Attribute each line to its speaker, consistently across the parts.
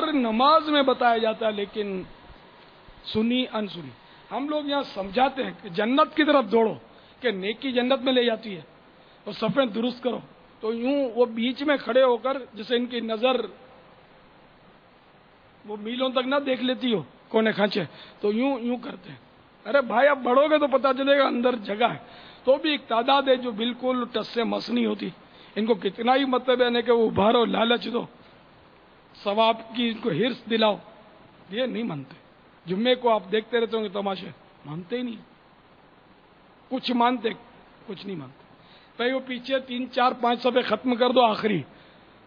Speaker 1: ہر نماز میں بتایا جاتا ہے، لیکن سنی انسنی. ہم لوگ یہاں سمجھاتے ہیں کہ جنت کی طرف دوڑو، کہ نیکی جنت میں لے جاتی ہے، اور صفیں درست کرو. تو یوں وہ بیچ میں کھڑے ہو کر جسے ان کی نظر وہ میلوں تک نہ دیکھ لیتی ہو کونے کھانچے، تو یوں یوں کرتے ہیں. ارے بھائی اب بڑھو گے تو پتہ چلے گا اندر جگہ ہے. تو بھی ایک تعداد ہے جو بالکل ٹس سے مس نہیں ہوتی. ان کو کتنا ہی مطلب ہے کہ وہ ابھارو، لالچ دو، ثواب کی ان کو ہرس دلاؤ، یہ نہیں مانتے. جمعے کو آپ دیکھتے رہتے ہوں گے تماشے، مانتے ہی نہیں. کچھ مانتے، کچھ نہیں مانتے. بھائی وہ پیچھے 3 4 5 صفحے ختم کر دو، آخری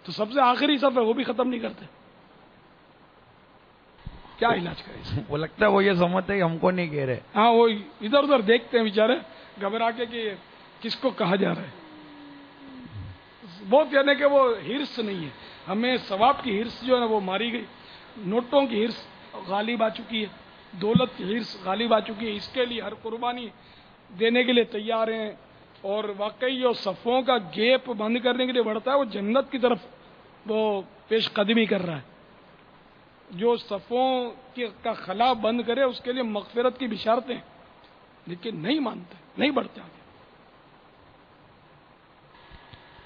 Speaker 1: تو سب سے آخری صفحے وہ بھی ختم نہیں کرتے. کیا علاج کرے؟
Speaker 2: وہ لگتا ہے وہ یہ سمجھتے ہیں کہ ہم کو نہیں کہہ رہے.
Speaker 1: ہاں وہ ادھر ادھر دیکھتے ہیں بیچارے گھبرا کے کہ کس کو کہا جا رہا ہے. بہت یعنی کہ وہ ہرس نہیں ہے. ہمیں ثواب کی ہرس جو ہے نا وہ ماری گئی. نوٹوں کی ہرس غالب آ چکی ہے، دولت کی ہرس غالب آ چکی ہے. اس کے لیے ہر قربانی دینے کے لیے تیار ہیں. اور واقعی جو صفوں کا گیپ بند کرنے کے لیے بڑھتا ہے وہ جنت کی طرف وہ پیش قدمی کر رہا ہے. جو صفوں کا خلا بند کرے اس کے لیے مغفرت کی بشارتیں، لیکن نہیں مانتے، نہیں بڑھتے آگے.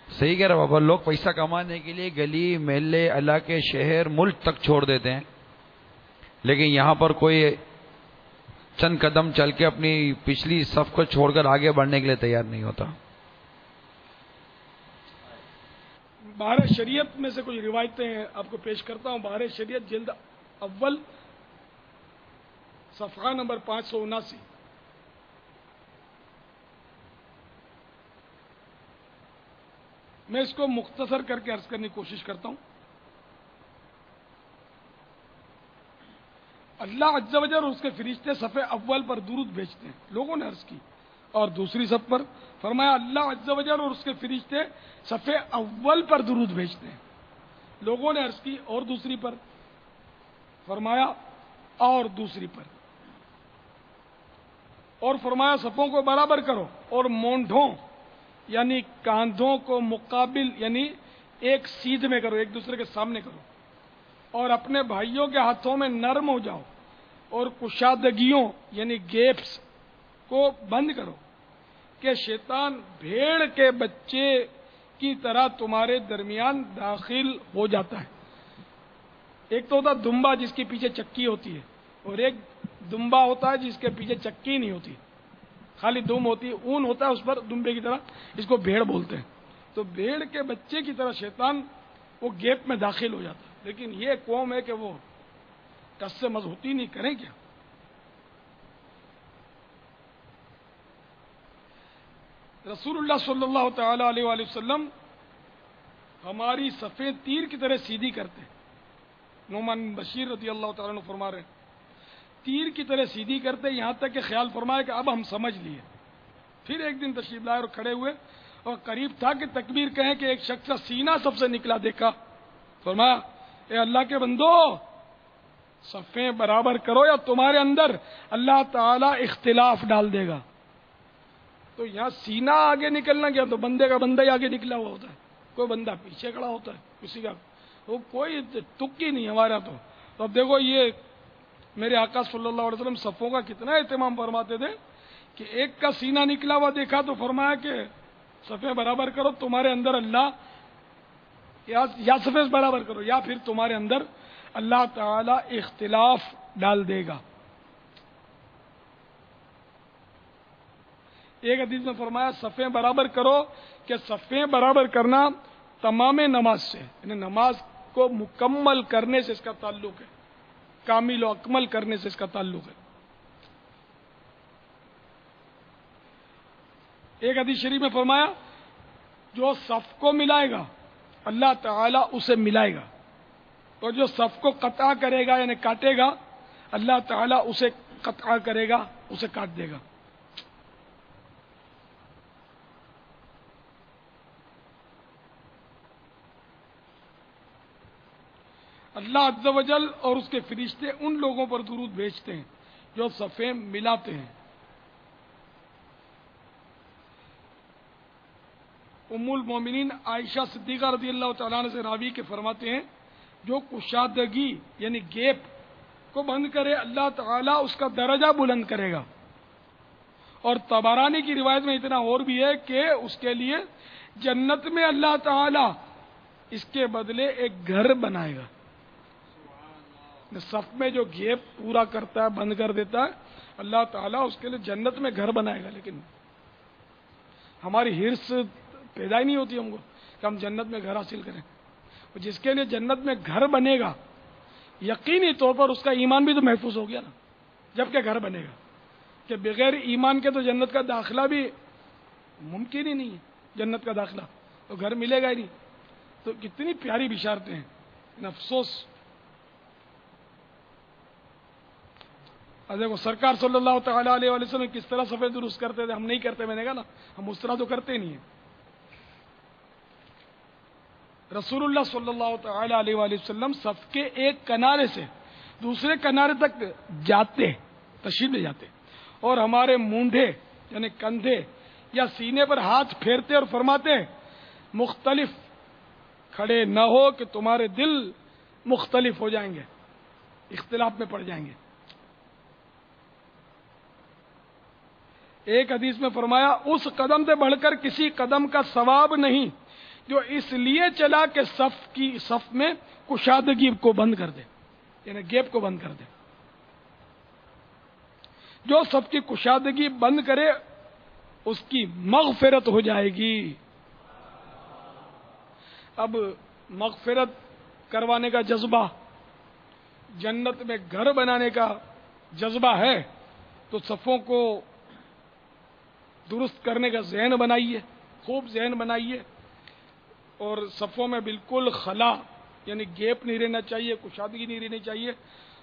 Speaker 2: صحیح کہہ رہا بابا. لوگ پیسہ کمانے کے لیے گلی محلے علاقے شہر ملک تک چھوڑ دیتے ہیں، لیکن یہاں پر کوئی چند قدم چل کے اپنی پچھلی صف کو چھوڑ کر آگے بڑھنے کے لیے تیار نہیں ہوتا.
Speaker 1: بہار شریعت میں سے کچھ روایتیں آپ کو پیش کرتا ہوں. بہار شریعت جلد اول صفحہ نمبر 579. میں اس کو مختصر کر کے عرض کرنے کی کوشش کرتا ہوں. اللہ عز و جل اور اس کے فرشتے صفحے اول پر درود بھیجتے ہیں. لوگوں نے عرض کی. اور دوسری صف پر فرمایا اللہ عز و جل اور اس کے فرشتے صفحے اول پر درود بھیجتے ہیں. لوگوں نے عرض کی اور دوسری پر فرمایا اور دوسری پر. اور فرمایا صفوں کو برابر کرو اور مونڈھوں یعنی کاندھوں کو مقابل یعنی ایک سیدھ میں کرو، ایک دوسرے کے سامنے کرو. اور اپنے بھائیوں کے ہاتھوں میں نرم ہو جاؤ اور کشادگیوں یعنی گیپس کو بند کرو کہ شیطان بھیڑ کے بچے کی طرح تمہارے درمیان داخل ہو جاتا ہے. ایک تو ہوتا ہے دمبا جس کے پیچھے چکی ہوتی ہے، اور ایک دمبا ہوتا ہے جس کے پیچھے چکی نہیں ہوتی، خالی دم ہوتی ہے، اون ہوتا ہے اس پر دمبے کی طرح. اس کو بھیڑ بولتے ہیں. تو بھیڑ کے بچے کی طرح شیطان وہ گیپ میں داخل ہو جاتا ہے. لیکن یہ قوم ہے کہ وہ کس سے مضبوطی نہیں کریں کیا. رسول اللہ صلی اللہ تعالی علیہ وآلہ وسلم ہماری صفیں تیر کی طرح سیدھی کرتے. نعمان بشیر رضی اللہ تعالیٰ عنہ فرما رہے ہیں تیر کی طرح سیدھی کرتے، یہاں تک کہ خیال فرمایا کہ اب ہم سمجھ لیے. پھر ایک دن تشریف لائے اور کھڑے ہوئے اور قریب تھا کہ تکبیر کہیں کہ ایک شخص کا سینہ سب سے نکلا دیکھا. فرمایا اے اللہ کے بندو، صفیں برابر کرو یا تمہارے اندر اللہ تعالی اختلاف ڈال دے گا. تو یہاں سینہ آگے نکلنا کیا، تو بندے کا بندہ ہی آگے نکلا ہوا ہوتا ہے، کوئی بندہ پیچھے کھڑا ہوتا ہے، کسی کا وہ کوئی تک ہی نہیں ہمارا. تو اب دیکھو یہ میرے آقا صلی اللہ علیہ وسلم صفوں کا کتنا اہتمام فرماتے تھے کہ ایک کا سینہ نکلا ہوا دیکھا تو فرمایا کہ صفیں برابر کرو، تمہارے اندر اللہ یا صفیں برابر کرو یا پھر تمہارے اندر اللہ تعالی اختلاف ڈال دے گا. ایک حدیث میں فرمایا صفیں برابر کرو، کہ صفیں برابر کرنا تمام نماز سے، یعنی نماز کو مکمل کرنے سے اس کا تعلق ہے، کامل و اکمل کرنے سے اس کا تعلق ہے. ایک حدیث شریف میں فرمایا جو صف کو ملائے گا اللہ تعالیٰ اسے ملائے گا، اور جو صف کو قطع کرے گا یعنی کاٹے گا اللہ تعالیٰ اسے قطع کرے گا، اسے کاٹ دے گا. اللہ عز و جل اور اس کے فرشتے ان لوگوں پر درود بھیجتے ہیں جو صفیں ملاتے ہیں. ام المومنین عائشہ صدیقہ رضی اللہ تعالیٰ عنہ سے راوی کے فرماتے ہیں جو کشادگی یعنی گیپ کو بند کرے اللہ تعالیٰ اس کا درجہ بلند کرے گا. اور طبرانی کی روایت میں اتنا اور بھی ہے کہ اس کے لیے جنت میں اللہ تعالیٰ اس کے بدلے ایک گھر بنائے گا. صف میں جو گیپ پورا کرتا ہے، بند کر دیتا ہے، اللہ تعالیٰ اس کے لیے جنت میں گھر بنائے گا. لیکن ہماری ہرس پیدا ہی نہیں ہوتی ہم کو کہ ہم جنت میں گھر حاصل کریں. جس کے لیے جنت میں گھر بنے گا یقینی طور پر اس کا ایمان بھی تو محفوظ ہو گیا نا، جب کہ گھر بنے گا. کہ بغیر ایمان کے تو جنت کا داخلہ بھی ممکن ہی نہیں ہے. جنت کا داخلہ تو گھر ملے گا ہی نہیں. تو کتنی پیاری بشارتیں ہیں. افسوس دیکھو سرکار صلی اللہ تعالیٰ علیہ وسلم کس طرح صفحے درست کرتے تھے، ہم نہیں کرتے. میں نے کہا نا ہم اس طرح تو کرتے نہیں ہیں. رسول اللہ صلی اللہ تعالیٰ علیہ وسلم صف کے ایک کنارے سے دوسرے کنارے تک جاتے، تشریف لے جاتے، اور ہمارے مونڈھے یعنی کندھے یا سینے پر ہاتھ پھیرتے اور فرماتے مختلف کھڑے نہ ہو کہ تمہارے دل مختلف ہو جائیں گے، اختلاف میں پڑ جائیں گے. ایک حدیث میں فرمایا اس قدم سے بڑھ کر کسی قدم کا ثواب نہیں جو اس لیے چلا کہ صف میں کشادگی کو بند کر دے، یعنی گیپ کو بند کر دے. جو صف کی کشادگی بند کرے اس کی مغفرت ہو جائے گی. اب مغفرت کروانے کا جذبہ، جنت میں گھر بنانے کا جذبہ ہے تو صفوں کو درست کرنے کا ذہن بنائیے، خوب ذہن بنائیے. اور صفوں میں بالکل خلا یعنی گیپ نہیں رہنا چاہیے، کشادگی نہیں رہنی چاہیے.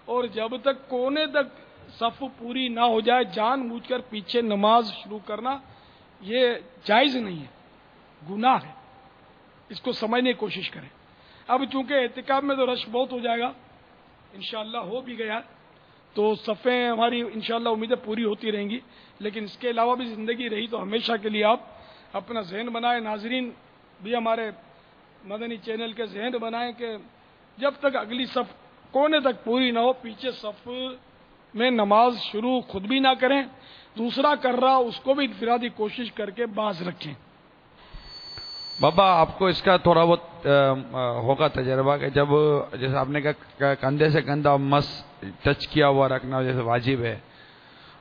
Speaker 1: اور جب تک کونے تک صف پوری نہ ہو جائے جان بوجھ کر پیچھے نماز شروع کرنا یہ جائز نہیں ہے، گناہ ہے. اس کو سمجھنے کی کوشش کریں. اب چونکہ اعتکاف میں تو رش بہت ہو جائے گا، انشاءاللہ ہو بھی گیا تو صفیں ہماری انشاءاللہ امیدیں پوری ہوتی رہیں گی. لیکن اس کے علاوہ بھی زندگی رہی تو ہمیشہ کے لیے آپ اپنا ذہن بنائیں. ناظرین بھی ہمارے مدنی چینل کے ذہن بنائیں کہ جب تک اگلی صف کونے تک پوری نہ ہو پیچھے صف میں نماز شروع خود بھی نہ کریں، دوسرا کر رہا اس کو بھی انفرادی کوشش کر کے باز رکھیں.
Speaker 2: بابا آپ کو اس کا تھوڑا بہت ہوگا تجربہ کہ جب جیسے آپ نے کہا کندھے سے کندھا مس ٹچ کیا ہوا رکھنا جیسے واجب ہے،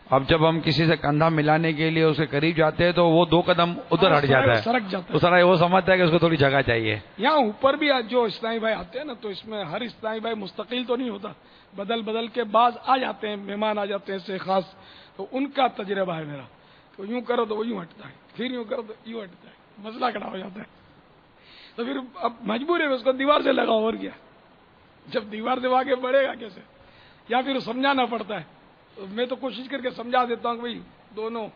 Speaker 2: اب جب ہم کسی سے کندھا ملانے کے لیے اس کے قریب جاتے ہیں تو وہ 2 قدم ادھر ہٹ جاتا ہے،
Speaker 1: سرک جاتا ہے.
Speaker 2: تو سر وہ سمجھتا ہے کہ اس کو تھوڑی جگہ چاہیے.
Speaker 1: یہاں اوپر بھی جو اسلامی بھائی آتے ہیں نا تو اس میں ہر اسلامی بھائی مستقل تو نہیں ہوتا، بدل کے بعض آ جاتے ہیں، مہمان آ جاتے ہیں سے خاص، تو ان کا تجربہ ہے میرا تو یوں کرو تو وہ یوں ہٹتا ہے، پھر یوں کرو تو یوں ہٹتا ہے، مسئلہ کھڑا ہو جاتا ہے. تو پھر اب مجبور ہے اس کو دیوار سے لگا اور کیا، جب دیوار سے آگے بڑھے گا کیسے، یا پھر سمجھانا پڑتا ہے. میں تو کوشش کر کے سمجھا دیتا ہوں کہ بھائی دونوں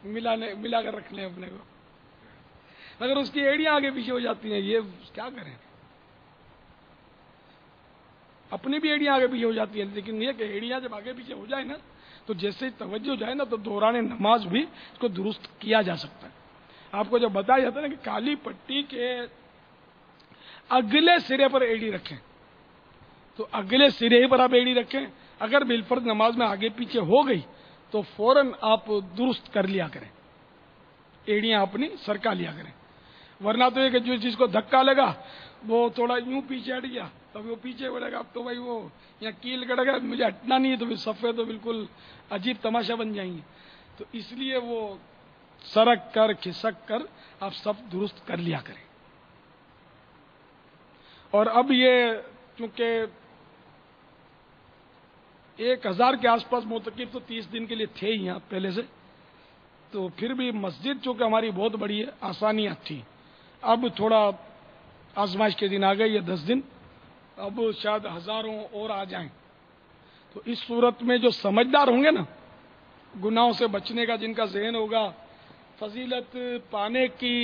Speaker 1: ملا کر رکھ لیں اپنے کو. اگر اس کی ایڑیاں آگے پیچھے ہو جاتی ہیں یہ کیا کریں، اپنی بھی ایڑیاں آگے پیچھے ہو جاتی ہیں. لیکن یہ کہ ایڑیاں جب آگے پیچھے ہو جائے نا تو جیسے توجہ جائے نا تو دوران نماز بھی اس کو درست کیا جا سکتا ہے. آپ کو جب بتایا جاتا ہے نا کہ کالی پٹی کے اگلے سرے پر ایڑی رکھیں تو اگلے سرے پر آپ ایڑی رکھیں. اگر بالفرض نماز میں آگے پیچھے ہو گئی تو فوراً آپ درست کر لیا کریں، ایڑیاں اپنی سرکا لیا کریں. ورنہ تو یہ کہ جو جس کو دھکا لگا وہ تھوڑا یوں پیچھے ہٹ گیا تو وہ پیچھے بڑھے گا، اب تو بھائی وہ یہاں کیل کٹ گیا مجھے ہٹنا نہیں ہے، تو پھر صفے تو بالکل عجیب تماشا بن جائیں گے. تو اس لیے وہ سرک کر کھسک کر آپ صف درست کر لیا کریں. اور اب یہ چونکہ 1000 کے آس پاس معتکف تو 30 دن کے لیے تھے ہی یہاں پہلے سے، تو پھر بھی مسجد چونکہ ہماری بہت بڑی ہے آسانیاں تھیں. اب تھوڑا آزمائش کے دن آ گئے، یہ 10 دن، اب شاید ہزاروں اور آ جائیں. تو اس صورت میں جو سمجھدار ہوں گے نا، گناہوں سے بچنے کا جن کا ذہن ہوگا، فضیلت پانے کی